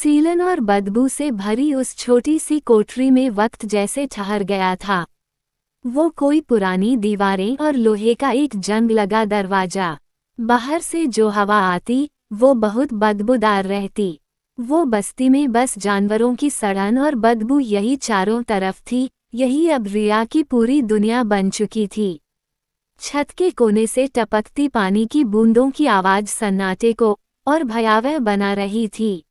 सीलन और बदबू से भरी उस छोटी सी कोठरी में वक्त जैसे ठहर गया था। वो कोई पुरानी दीवारें और लोहे का एक जंग लगा दरवाजा। बाहर से जो हवा आती वो बहुत बदबूदार रहती। वो बस्ती में बस जानवरों की सड़न और बदबू यही चारों तरफ थी। यही अब रिया की पूरी दुनिया बन चुकी थी। छत के कोने से टपकती पानी की बूंदों की आवाज सन्नाटे को और भयावह बना रही थी।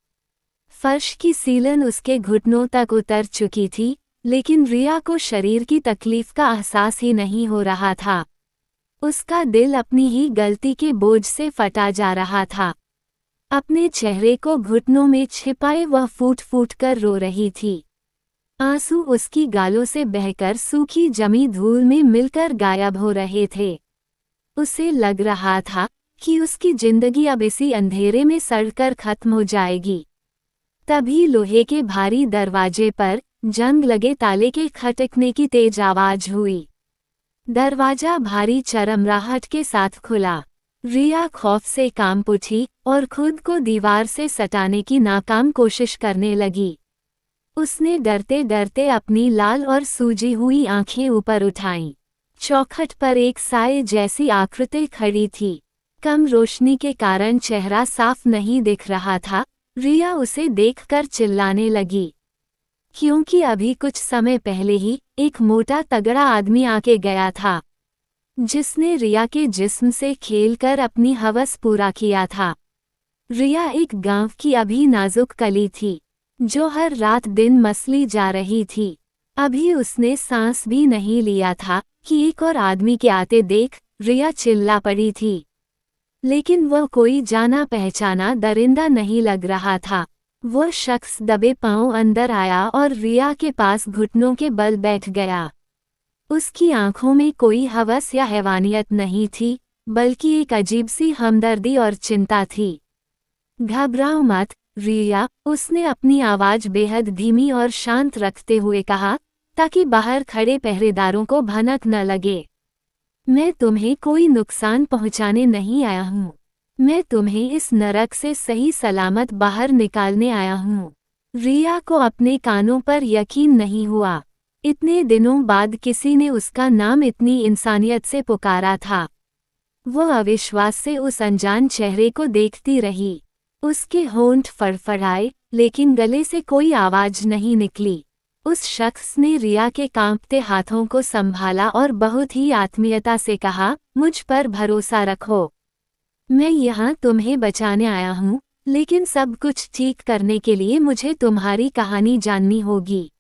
फर्श की सीलन उसके घुटनों तक उतर चुकी थी, लेकिन रिया को शरीर की तकलीफ का एहसास ही नहीं हो रहा था। उसका दिल अपनी ही गलती के बोझ से फटा जा रहा था। अपने चेहरे को घुटनों में छिपाए वह फूट फूट कर रो रही थी। आंसू उसकी गालों से बहकर सूखी जमी धूल में मिलकर गायब हो रहे थे। उसे लग रहा था कि उसकी जिंदगी अब इसी अंधेरे में सड़कर खत्म हो जाएगी। तभी लोहे के भारी दरवाजे पर जंग लगे ताले के खटकने की तेज आवाज हुई। दरवाजा भारी चरमराहट के साथ खुला। रिया खौफ से कांप उठी और खुद को दीवार से सटाने की नाकाम कोशिश करने लगी। उसने डरते डरते अपनी लाल और सूजी हुई आंखें ऊपर उठाईं। चौखट पर एक साए जैसी आकृति खड़ी थी। कम रोशनी के कारण चेहरा साफ नहीं दिख रहा था। रिया उसे देखकर चिल्लाने लगी, क्योंकि अभी कुछ समय पहले ही एक मोटा तगड़ा आदमी आके गया था, जिसने रिया के जिस्म से खेलकर अपनी हवस पूरा किया था। रिया एक गांव की अभी नाजुक कली थी, जो हर रात दिन मसली जा रही थी। अभी उसने सांस भी नहीं लिया था कि एक और आदमी के आते देख रिया चिल्ला पड़ी थी। लेकिन वह कोई जाना पहचाना दरिंदा नहीं लग रहा था। वह शख्स दबे पांव अंदर आया और रिया के पास घुटनों के बल बैठ गया। उसकी आंखों में कोई हवस या हैवानियत नहीं थी, बल्कि एक अजीब सी हमदर्दी और चिंता थी। घबराओ मत रिया, उसने अपनी आवाज बेहद धीमी और शांत रखते हुए कहा, ताकि बाहर खड़े पहरेदारों को भनक न लगे। मैं तुम्हें कोई नुकसान पहुंचाने नहीं आया हूँ। मैं तुम्हें इस नरक से सही सलामत बाहर निकालने आया हूँ। रिया को अपने कानों पर यकीन नहीं हुआ। इतने दिनों बाद किसी ने उसका नाम इतनी इंसानियत से पुकारा था। वह अविश्वास से उस अनजान चेहरे को देखती रही। उसके होंठ फड़फड़ाए, लेकिन गले से कोई आवाज नहीं निकली। उस शख्स ने रिया के कांपते हाथों को संभाला और बहुत ही आत्मीयता से कहा, मुझ पर भरोसा रखो। मैं यहाँ तुम्हें बचाने आया हूँ, लेकिन सब कुछ ठीक करने के लिए मुझे तुम्हारी कहानी जाननी होगी।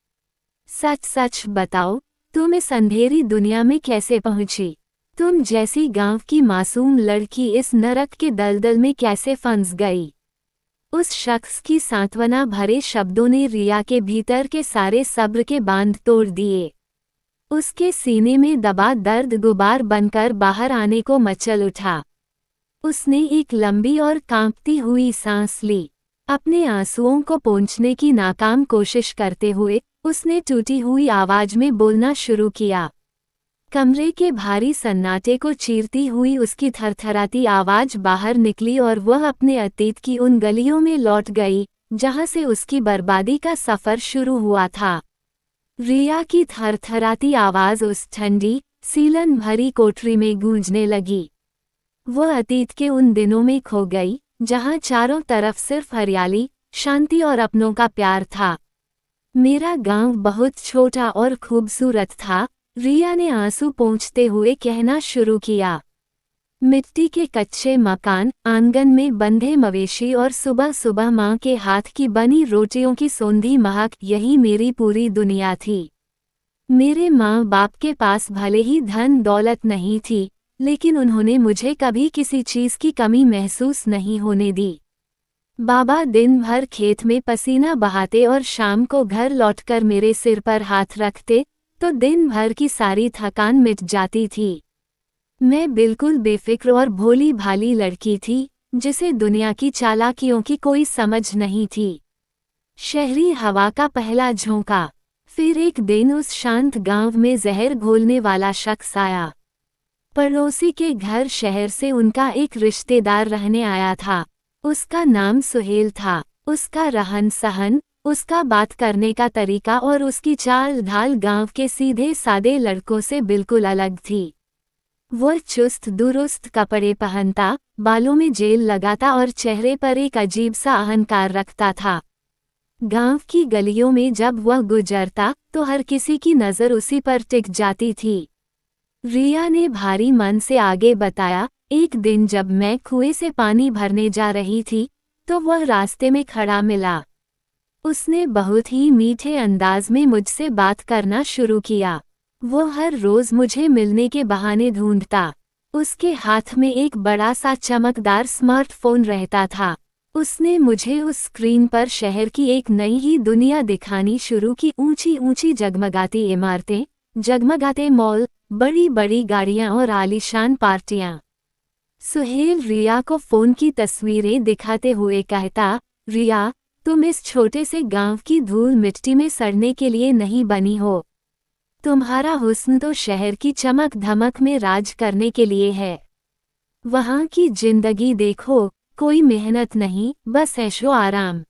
सच सच बताओ, तुम इस अंधेरी दुनिया में कैसे पहुँची? तुम जैसी गांव की मासूम लड़की इस नरक के दलदल में कैसे फंस गई? उस शख्स की सांत्वना भरे शब्दों ने रिया के भीतर के सारे सब्र के बांध तोड़ दिए। उसके सीने में दबा दर्द गुबार बनकर बाहर आने को मचल उठा। उसने एक लंबी और कांपती हुई सांस ली। अपने आंसुओं को पोंछने की नाकाम कोशिश करते हुए उसने टूटी हुई आवाज में बोलना शुरू किया। कमरे के भारी सन्नाटे को चीरती हुई उसकी थरथराती आवाज बाहर निकली और वह अपने अतीत की उन गलियों में लौट गई, जहां से उसकी बर्बादी का सफर शुरू हुआ था। रिया की थरथराती आवाज उस ठंडी, सीलन भरी कोठरी में गूंजने लगी। वह अतीत के उन दिनों में खो गई, जहां चारों तरफ सिर्फ हरियाली, शांति और अपनों का प्यार था। मेरा गांव बहुत छोटा और खूबसूरत था, रिया ने आंसू पोंछते हुए कहना शुरू किया। मिट्टी के कच्चे मकान, आंगन में बंधे मवेशी और सुबह सुबह माँ के हाथ की बनी रोटियों की सौंधी महक, यही मेरी पूरी दुनिया थी। मेरे माँ बाप के पास भले ही धन दौलत नहीं थी, लेकिन उन्होंने मुझे कभी किसी चीज़ की कमी महसूस नहीं होने दी। बाबा दिन भर खेत में पसीना बहाते और शाम को घर लौटकर मेरे सिर पर हाथ रखते, तो दिन भर की सारी थकान मिट जाती थी। मैं बिल्कुल बेफिक्र और भोली भाली लड़की थी, जिसे दुनिया की चालाकियों की कोई समझ नहीं थी। शहरी हवा का पहला झोंका। फिर एक दिन उस शांत गांव में जहर घोलने वाला शख्स आया। पड़ोसी के घर शहर से उनका एक रिश्तेदार रहने आया था। उसका नाम सुहेल था। उसका रहन सहन, उसका बात करने का तरीका और उसकी चाल ढाल गांव के सीधे सादे लड़कों से बिल्कुल अलग थी। वह चुस्त दुरुस्त कपड़े पहनता, बालों में जेल लगाता और चेहरे पर एक अजीब सा अहंकार रखता था। गांव की गलियों में जब वह गुजरता तो हर किसी की नज़र उसी पर टिक जाती थी। रिया ने भारी मन से आगे बताया, एक दिन जब मैं कुएं से पानी भरने जा रही थी तो वह रास्ते में खड़ा मिला। उसने बहुत ही मीठे अंदाज में मुझसे बात करना शुरू किया। वो हर रोज मुझे मिलने के बहाने ढूंढता। उसके हाथ में एक बड़ा सा चमकदार स्मार्टफोन रहता था। उसने मुझे उस स्क्रीन पर शहर की एक नई ही दुनिया दिखानी शुरू की। ऊंची ऊंची जगमगाती इमारतें, जगमगाते मॉल, बड़ी बड़ी गाड़ियां और आलीशान पार्टियां। सुहेल रिया को फोन की तस्वीरें दिखाते हुए कहता, रिया, तुम इस छोटे से गांव की धूल मिट्टी में सड़ने के लिए नहीं बनी हो। तुम्हारा हुस्न तो शहर की चमक धमक में राज करने के लिए है। वहां की जिंदगी देखो, कोई मेहनत नहीं, बस ऐशो आराम।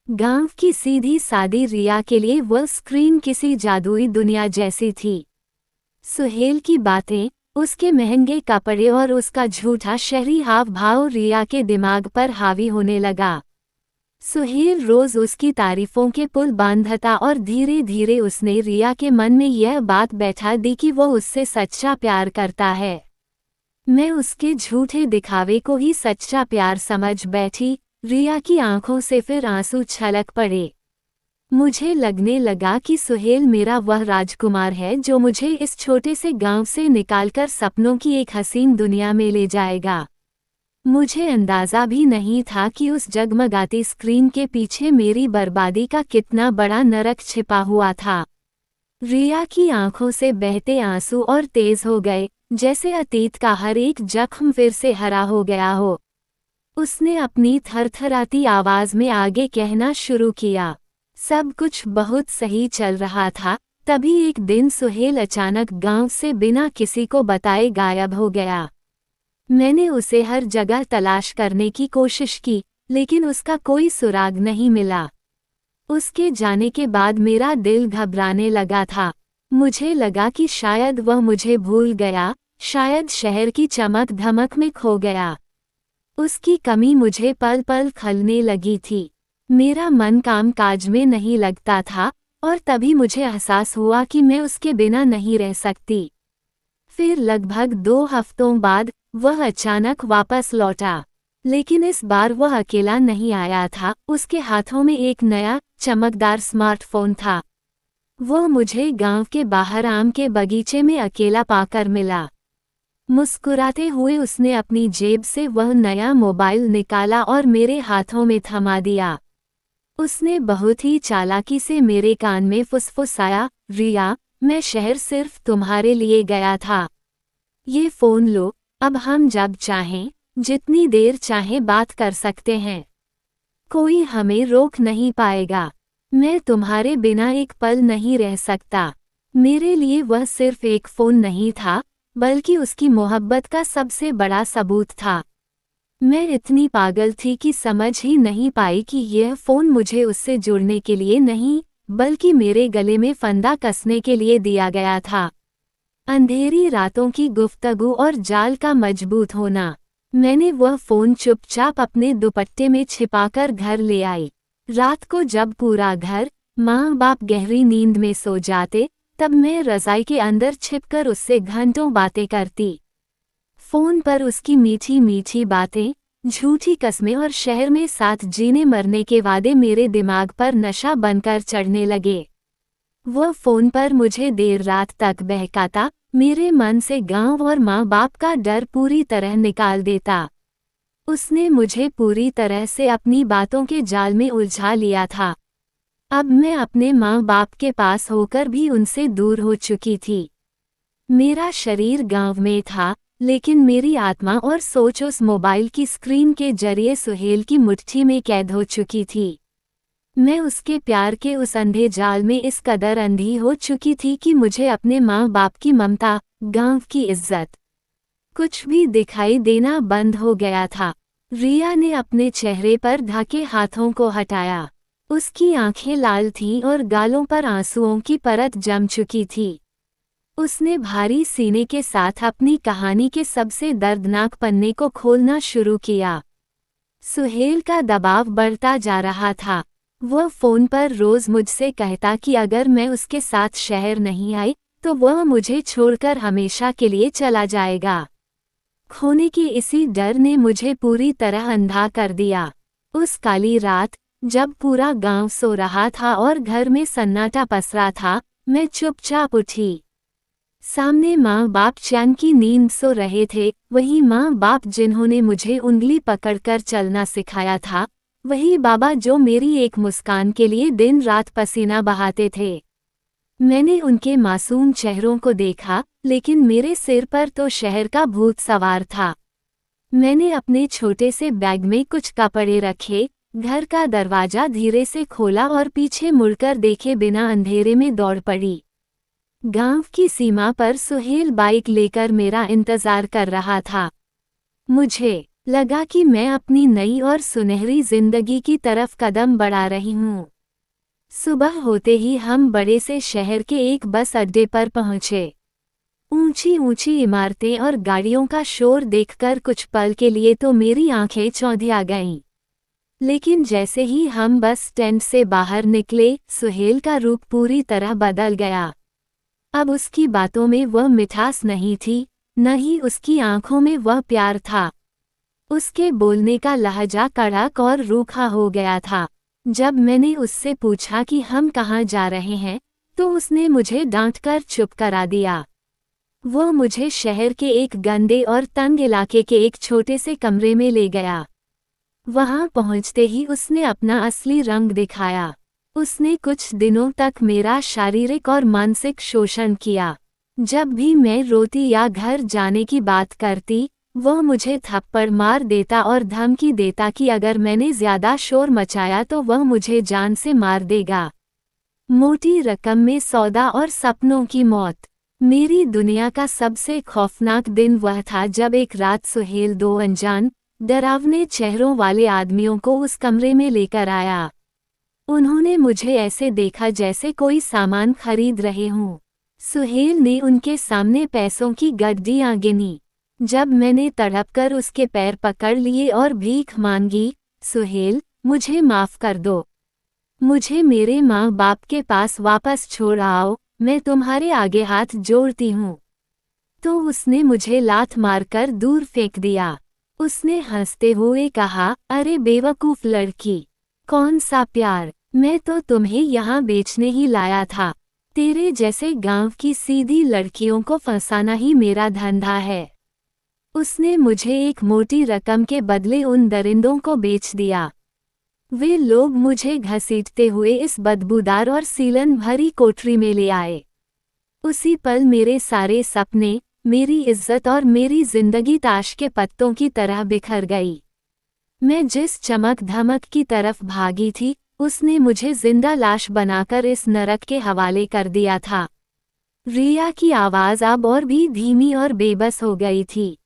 गांव की सीधी सादी रिया के लिए वह स्क्रीन किसी जादुई दुनिया जैसी थी। सुहेल की बातें, उसके महंगे कपड़े और उसका झूठा शहरी हाव भाव रिया के दिमाग पर हावी होने लगा। सुहेल रोज उसकी तारीफों के पुल बांधता और धीरे धीरे उसने रिया के मन में यह बात बैठा दी कि वो उससे सच्चा प्यार करता है। मैं उसके झूठे दिखावे को ही सच्चा प्यार समझ बैठी। रिया की आंखों से फिर आंसू छलक पड़े। मुझे लगने लगा कि सुहेल मेरा वह राजकुमार है जो मुझे इस छोटे से गांव से निकालकर सपनों की एक हसीन दुनिया में ले जाएगा। मुझे अंदाजा भी नहीं था कि उस जगमगाती स्क्रीन के पीछे मेरी बर्बादी का कितना बड़ा नरक छिपा हुआ था। रिया की आंखों से बहते आंसू और तेज हो गए, जैसे अतीत का हर एक जख्म फिर से हरा हो गया हो। उसने अपनी थरथराती आवाज में आगे कहना शुरू किया, सब कुछ बहुत सही चल रहा था, तभी एक दिन सुहेल अचानक गांव से बिना किसी को बताए गायब हो गया। मैंने उसे हर जगह तलाश करने की कोशिश की, लेकिन उसका कोई सुराग नहीं मिला। उसके जाने के बाद मेरा दिल घबराने लगा था। मुझे लगा कि शायद वह मुझे भूल गया, शायद शहर की चमक धमक में खो गया। उसकी कमी मुझे पल पल खलने लगी थी। मेरा मन काम काज में नहीं लगता था और तभी मुझे एहसास हुआ कि मैं उसके बिना नहीं रह सकती। फिर लगभग 2 हफ्तों बाद वह अचानक वापस लौटा, लेकिन इस बार वह अकेला नहीं आया था। उसके हाथों में एक नया चमकदार स्मार्टफोन था। वह मुझे गांव के बाहर आम के बगीचे में अकेला पाकर मिला। मुस्कुराते हुए उसने अपनी जेब से वह नया मोबाइल निकाला और मेरे हाथों में थमा दिया। उसने बहुत ही चालाकी से मेरे कान में फुसफुसाया, रिया, मैं शहर सिर्फ तुम्हारे लिए गया था। ये फ़ोन लो, अब हम जब चाहें, जितनी देर चाहें बात कर सकते हैं। कोई हमें रोक नहीं पाएगा। मैं तुम्हारे बिना एक पल नहीं रह सकता। मेरे लिए वह सिर्फ एक फ़ोन नहीं था, बल्कि उसकी मोहब्बत का सबसे बड़ा सबूत था। मैं इतनी पागल थी कि समझ ही नहीं पाई कि यह फ़ोन मुझे उससे जुड़ने के लिए नहीं, बल्कि मेरे गले में फंदा कसने के लिए दिया गया था। अंधेरी रातों की गुफ्तगू और जाल का मजबूत होना। मैंने वह फ़ोन चुपचाप अपने दुपट्टे में छिपाकर घर ले आई। रात को जब पूरा घर, माँ बाप गहरी नींद में सो जाते, तब मैं रज़ाई के अंदर छिपकर उससे घंटों बातें करती। फ़ोन पर उसकी मीठी मीठी बातें, झूठी कस्में और शहर में साथ जीने मरने के वादे मेरे दिमाग पर नशा बनकर चढ़ने लगे। वह फ़ोन पर मुझे देर रात तक बहकाता, मेरे मन से गांव और माँ बाप का डर पूरी तरह निकाल देता। उसने मुझे पूरी तरह से अपनी बातों के जाल में उलझा लिया था। अब मैं अपने माँ बाप के पास होकर भी उनसे दूर हो चुकी थी। मेरा शरीर गांव में था, लेकिन मेरी आत्मा और सोच उस मोबाइल की स्क्रीन के जरिए सुहेल की मुट्ठी में कैद हो चुकी थी। मैं उसके प्यार के उस अंधे जाल में इस कदर अंधी हो चुकी थी कि मुझे अपने माँ बाप की ममता, गांव की इज्जत, कुछ भी दिखाई देना बंद हो गया था। रिया ने अपने चेहरे पर ढके हाथों को हटाया। उसकी आंखें लाल थीं और गालों पर आंसुओं की परत जम चुकी थी। उसने भारी सीने के साथ अपनी कहानी के सबसे दर्दनाक पन्ने को खोलना शुरू किया। सुहेल का दबाव बढ़ता जा रहा था। वह फोन पर रोज मुझसे कहता कि अगर मैं उसके साथ शहर नहीं आई तो वह मुझे छोड़कर हमेशा के लिए चला जाएगा। खोने की इसी डर ने मुझे पूरी तरह अंधा कर दिया। उस काली रात, जब पूरा गांव सो रहा था और घर में सन्नाटा पसरा था, मैं चुपचाप उठी। सामने माँ बाप चैन की नींद सो रहे थे, वही माँ बाप जिन्होंने मुझे उंगली पकड़कर चलना सिखाया था, वही बाबा जो मेरी एक मुस्कान के लिए दिन रात पसीना बहाते थे। मैंने उनके मासूम चेहरों को देखा, लेकिन मेरे सिर पर तो शहर का भूत सवार था। मैंने अपने छोटे से बैग में कुछ कपड़े रखे, घर का दरवाजा धीरे से खोला और पीछे मुड़कर देखे बिना अंधेरे में दौड़ पड़ी। गांव की सीमा पर सुहेल बाइक लेकर मेरा इंतजार कर रहा था। मुझे लगा कि मैं अपनी नई और सुनहरी जिंदगी की तरफ कदम बढ़ा रही हूँ। सुबह होते ही हम बड़े से शहर के एक बस अड्डे पर पहुँचे। ऊंची ऊंची इमारतें और गाड़ियों का शोर देखकर कुछ पल के लिए तो मेरी आंखें चौंधिया गईं। लेकिन जैसे ही हम बस स्टैंड से बाहर निकले, सुहेल का रूप पूरी तरह बदल गया। अब उसकी बातों में वह मिठास नहीं थी, न ही उसकी आंखों में वह प्यार था। उसके बोलने का लहजा कड़क और रूखा हो गया था। जब मैंने उससे पूछा कि हम कहाँ जा रहे हैं, तो उसने मुझे डांटकर चुप करा दिया। वह मुझे शहर के एक गंदे और तंग इलाके के एक छोटे से कमरे में ले गया। वहां पहुंचते ही उसने अपना असली रंग दिखाया। उसने कुछ दिनों तक मेरा शारीरिक और मानसिक शोषण किया। जब भी मैं रोती या घर जाने की बात करती, वह मुझे थप्पड़ मार देता और धमकी देता कि अगर मैंने ज्यादा शोर मचाया तो वह मुझे जान से मार देगा। मोटी रकम में सौदा और सपनों की मौत। मेरी दुनिया का सबसे खौफनाक दिन वह था जब एक रात सुहेल दो अनजान, डरावने चेहरों वाले आदमियों को उस कमरे में लेकर आया। उन्होंने मुझे ऐसे देखा जैसे कोई सामान खरीद रहे हों। सुहेल ने उनके सामने पैसों की गड्डियां गिनी। जब मैंने तड़पकर उसके पैर पकड़ लिए और भीख मांगी, सुहेल, मुझे माफ कर दो। मुझे मेरे माँ बाप के पास वापस छोड़ आओ, मैं तुम्हारे आगे हाथ जोड़ती हूँ। तो उसने मुझे लात मारकर दूर फेंक दिया। उसने हंसते हुए कहा, अरे बेवकूफ लड़की, कौन सा प्यार, मैं तो तुम्हें यहाँ बेचने ही लाया था। तेरे जैसे गांव की सीधी लड़कियों को फंसाना ही मेरा धंधा है। उसने मुझे एक मोटी रकम के बदले उन दरिंदों को बेच दिया। वे लोग मुझे घसीटते हुए इस बदबूदार और सीलन भरी कोठरी में ले आए। उसी पल मेरे सारे सपने, मेरी इज्जत और मेरी जिंदगी ताश के पत्तों की तरह बिखर गई। मैं जिस चमक धमक की तरफ भागी थी, उसने मुझे जिंदा लाश बनाकर इस नरक के हवाले कर दिया था। रिया की आवाज अब और भी धीमी और बेबस हो गई थी।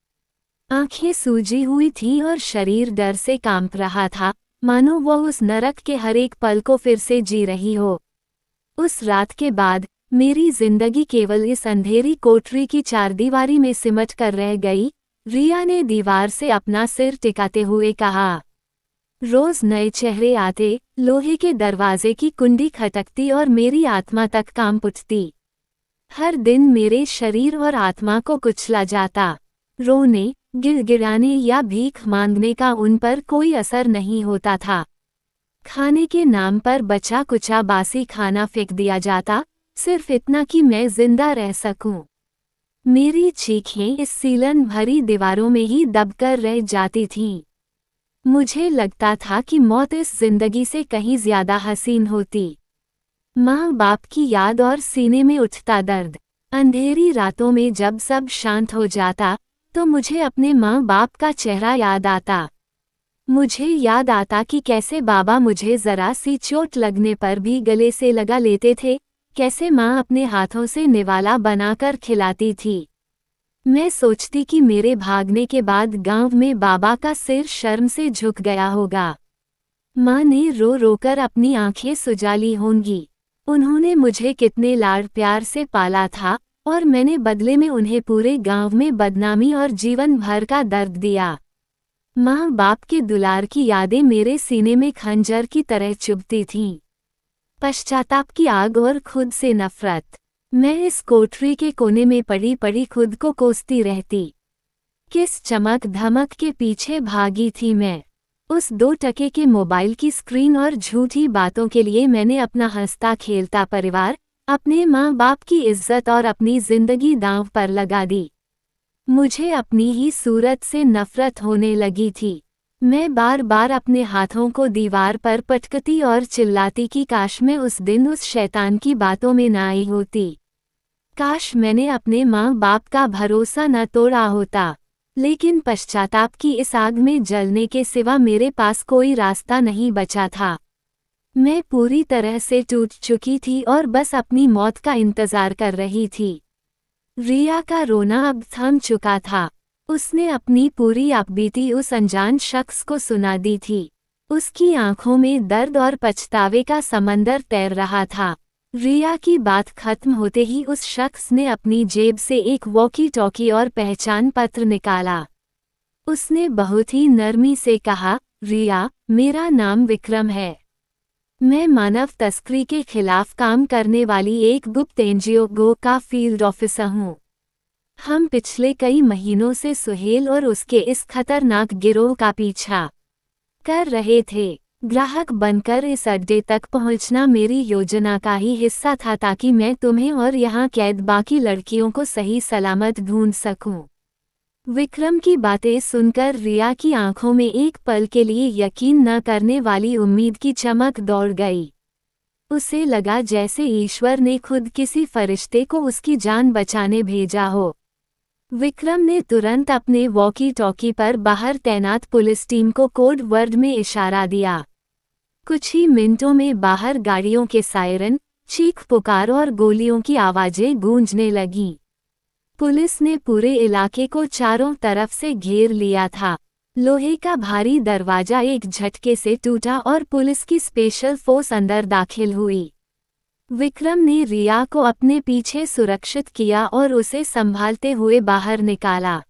आंखें सूजी हुई थीं और शरीर डर से कांप रहा था, मानो वह उस नरक के हर एक पल को फिर से जी रही हो। उस रात के बाद मेरी जिंदगी केवल इस अंधेरी कोठरी की चारदीवारी में सिमट कर रह गई। रिया ने दीवार से अपना सिर टिकाते हुए कहा। रोज नए चेहरे आते, लोहे के दरवाजे की कुंडी खटकती और मेरी आत्मा तक कांप उठती। हर दिन मेरे शरीर और आत्मा को कुचला जाता। रोने, गिड़गिड़ाने या भीख मांगने का उन पर कोई असर नहीं होता था। खाने के नाम पर बचा कुचा बासी खाना फेंक दिया जाता, सिर्फ इतना कि मैं जिंदा रह सकूं। मेरी चीखें इस सीलन भरी दीवारों में ही दबकर रह जाती थीं। मुझे लगता था कि मौत इस जिंदगी से कहीं ज्यादा हसीन होती। माँ बाप की याद और सीने में उठता दर्द। अंधेरी रातों में जब सब शांत हो जाता, तो मुझे अपने माँ बाप का चेहरा याद आता। मुझे याद आता कि कैसे बाबा मुझे जरा सी चोट लगने पर भी गले से लगा लेते थे, कैसे माँ अपने हाथों से निवाला बनाकर खिलाती थी। मैं सोचती कि मेरे भागने के बाद गांव में बाबा का सिर शर्म से झुक गया होगा। माँ ने रो रोकर अपनी आंखें सुजा होंगी। उन्होंने मुझे कितने लाड़ प्यार से पाला था और मैंने बदले में उन्हें पूरे गांव में बदनामी और जीवन भर का दर्द दिया। माँ बाप के दुलार की यादें मेरे सीने में खंजर की तरह चुभती थीं। पश्चाताप की आग और खुद से नफरत। मैं इस कोठरी के कोने में पड़ी पड़ी खुद को कोसती रहती। किस चमक धमक के पीछे भागी थी मैं। उस 2 टके के मोबाइल की स्क्रीन और झूठी बातों के लिए मैंने अपना हंसता खेलता परिवार, अपने माँ बाप की इज्जत और अपनी जिंदगी दांव पर लगा दी। मुझे अपनी ही सूरत से नफरत होने लगी थी। मैं बार बार अपने हाथों को दीवार पर पटकती और चिल्लाती कि काश मैं उस दिन उस शैतान की बातों में ना आई होती। काश मैंने अपने माँ बाप का भरोसा न तोड़ा होता। लेकिन पश्चाताप की इस आग में जलने के सिवा मेरे पास कोई रास्ता नहीं बचा था। मैं पूरी तरह से टूट चुकी थी और बस अपनी मौत का इंतजार कर रही थी। रिया का रोना अब थम चुका था। उसने अपनी पूरी आपबीती उस अनजान शख्स को सुना दी थी। उसकी आंखों में दर्द और पछतावे का समंदर तैर रहा था। रिया की बात खत्म होते ही उस शख्स ने अपनी जेब से एक वॉकी टॉकी और पहचान पत्र निकाला। उसने बहुत ही नरमी से कहा, रिया, मेरा नाम विक्रम है। मैं मानव तस्करी के खिलाफ काम करने वाली एक गुप्त एनजीओ का फील्ड ऑफिसर हूँ। हम पिछले कई महीनों से सुहेल और उसके इस खतरनाक गिरोह का पीछा कर रहे थे। ग्राहक बनकर इस अड्डे तक पहुंचना मेरी योजना का ही हिस्सा था ताकि मैं तुम्हें और यहाँ कैद बाकी लड़कियों को सही सलामत ढूंढ सकूं। विक्रम की बातें सुनकर रिया की आंखों में एक पल के लिए यकीन न करने वाली उम्मीद की चमक दौड़ गई। उसे लगा जैसे ईश्वर ने खुद किसी फरिश्ते को उसकी जान बचाने भेजा हो। विक्रम ने तुरंत अपने वॉकी टॉकी पर बाहर तैनात पुलिस टीम को कोड वर्ड में इशारा दिया। कुछ ही मिनटों में बाहर गाड़ियों के सायरन, चीख पुकार और गोलियों की आवाजें गूंजने लगीं। पुलिस ने पूरे इलाके को चारों तरफ से घेर लिया था। लोहे का भारी दरवाजा एक झटके से टूटा और पुलिस की स्पेशल फोर्स अंदर दाखिल हुई। विक्रम ने रिया को अपने पीछे सुरक्षित किया और उसे संभालते हुए बाहर निकाला।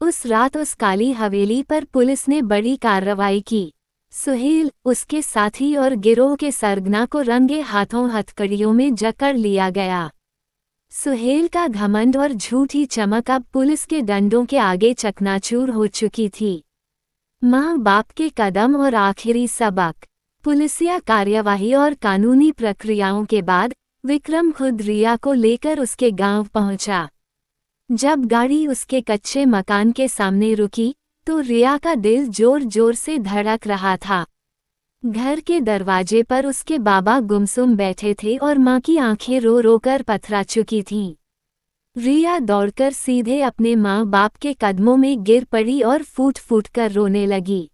उस रात उस काली हवेली पर पुलिस ने बड़ी कार्रवाई की। सुहेल, उसके साथी और गिरोह के सरगना को रंगे हाथों हथकड़ियों में जकड़ लिया गया। सुहेल का घमंड और झूठी चमक अब पुलिस के डंडों के आगे चकनाचूर हो चुकी थी। माँ बाप के कदम और आखिरी सबक। पुलिसिया कार्यवाही और कानूनी प्रक्रियाओं के बाद विक्रम खुद रिया को लेकर उसके गांव पहुंचा। जब गाड़ी उसके कच्चे मकान के सामने रुकी तो रिया का दिल जोर जोर से धड़क रहा था। घर के दरवाजे पर उसके बाबा गुमसुम बैठे थे और माँ की आंखें रो रो कर पथरा चुकी थीं। रिया दौड़कर सीधे अपने माँ बाप के कदमों में गिर पड़ी और फूट फूट कर रोने लगी।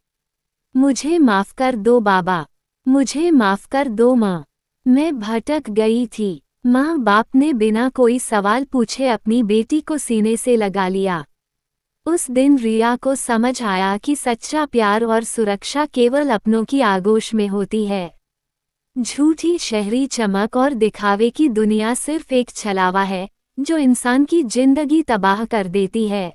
मुझे माफ कर दो बाबा, मुझे माफ कर दो माँ, मैं भटक गई थी। माँ बाप ने बिना कोई सवाल पूछे अपनी बेटी को सीने से लगा लिया। उस दिन रिया को समझ आया कि सच्चा प्यार और सुरक्षा केवल अपनों की आगोश में होती है। झूठी शहरी चमक और दिखावे की दुनिया सिर्फ एक छलावा है जो इंसान की जिंदगी तबाह कर देती है।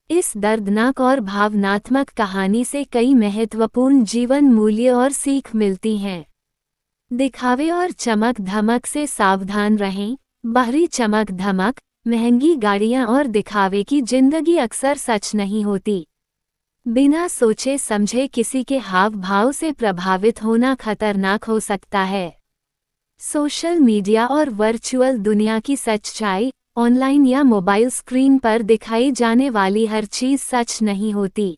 इस दर्दनाक और भावनात्मक कहानी से कई महत्वपूर्ण जीवन मूल्य और सीख मिलती हैं। दिखावे और चमक धमक से सावधान रहें। बाहरी चमक धमक, महंगी गाड़ियां और दिखावे की जिंदगी अक्सर सच नहीं होती। बिना सोचे समझे किसी के हाव भाव से प्रभावित होना खतरनाक हो सकता है। सोशल मीडिया और वर्चुअल दुनिया की सच्चाई, ऑनलाइन या मोबाइल स्क्रीन पर दिखाई जाने वाली हर चीज सच नहीं होती।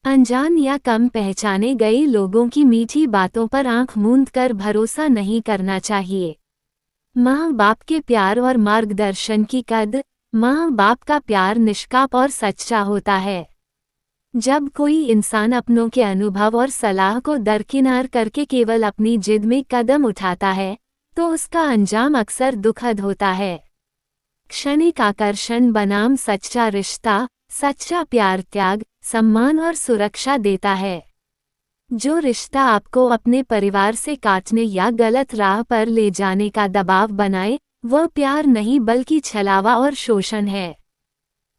अनजान या कम पहचाने गए लोगों की मीठी बातों पर आंख मूंद कर भरोसा नहीं करना चाहिए। माँ बाप के प्यार और मार्गदर्शन की कद्र। माँ बाप का प्यार निष्पाप और सच्चा होता है। जब कोई इंसान अपनों के अनुभव और सलाह को दरकिनार करके केवल अपनी जिद में कदम उठाता है तो उसका अंजाम अक्सर दुखद होता है। क्षणिक आकर्षण बनाम सच्चा रिश्ता, सच्चा प्यार त्याग, सम्मान और सुरक्षा देता है। जो रिश्ता आपको अपने परिवार से काटने या गलत राह पर ले जाने का दबाव बनाए, वह प्यार नहीं बल्कि छलावा और शोषण है।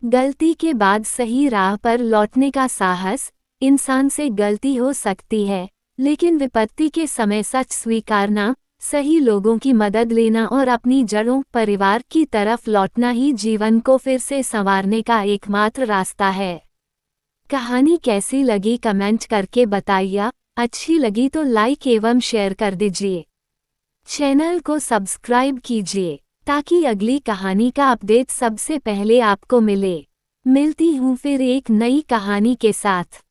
गलती के बाद सही राह पर लौटने का साहस। इंसान से गलती हो सकती है, लेकिन विपत्ति के समय सच स्वीकारना, सही लोगों की मदद लेना और अपनी जड़ों परिवार की तरफ लौटना ही जीवन को फिर से संवारने का एकमात्र रास्ता है। कहानी कैसी लगी कमेंट करके बताइए। अच्छी लगी तो लाइक एवं शेयर कर दीजिए। चैनल को सब्सक्राइब कीजिए ताकि अगली कहानी का अपडेट सबसे पहले आपको मिले। मिलती हूँ फिर एक नई कहानी के साथ।